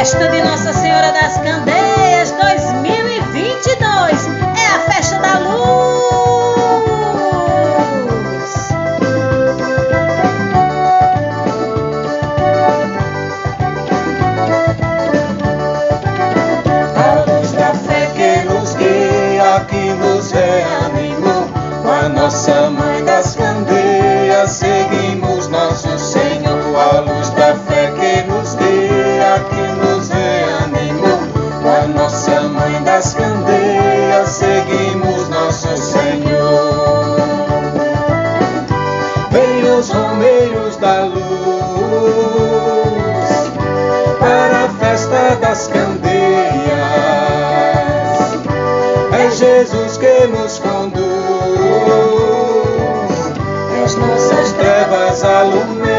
Festa de Nossa Senhora das Candeias 2022 é a festa da luz. A luz da fé que nos guia, que nos reanimou, com a nossa Mãe das Candeias seguimos nosso Senhor. A luz da fé que nos guia, que nos reanimou, com a nossa Mãe das Candeias seguimos nosso Senhor. Vem os romeiros da luz para a festa das Candeias. É Jesus que nos conduz e as nossas trevas alumeia.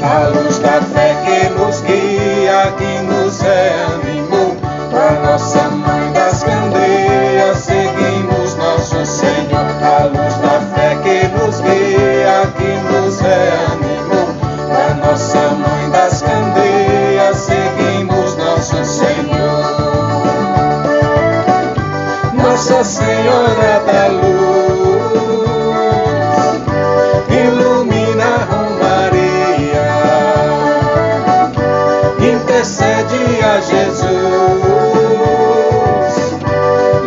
A luz da fé que nos guia, que nos reanimou, com a nossa Mãe das Candeias seguimos nosso Senhor. A luz da fé que nos guia, que nos reanimou, com a nossa Mãe das Candeias seguimos nosso Senhor. Nossa Senhora da Luz, ilumina a Romaria, intercede a Jesus,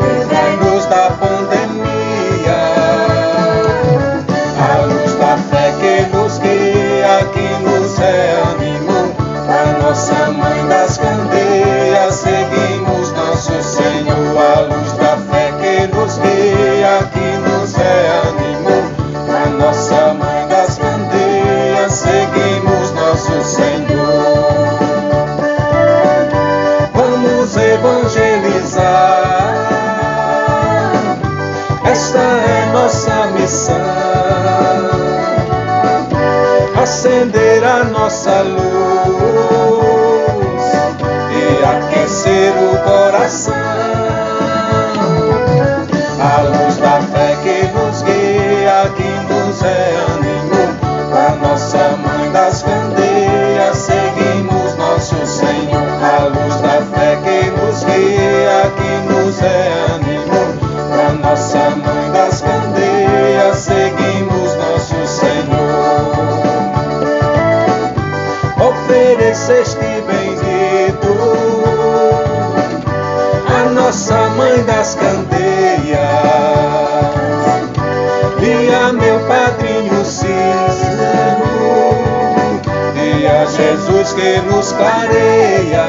livrai-nos da pandemia. A luz da fé que nos guia, que nos reanimou, com a nossa Mãe das Candeias seguimos nosso Senhor. A luz da fé que nos guia, que nos reanimou, com a nossa Mãe das Candeias seguimos nosso Senhor. Vamos evangelizar, esta é nossa missão, acender a nossa luz e aquecer o coração. A luz da fé que nos guia, que nos reanimou, com a nossa Mãe das Candeias seguimos nosso Senhor. A luz da fé que nos guia, que nos reanimou, com a nossa Mãe das Candeias seguimos nosso Senhor. Ofereceste bendito a nossa Mãe das Candeias e a meu padrinho Cícero, e a Jesus que nos clareia.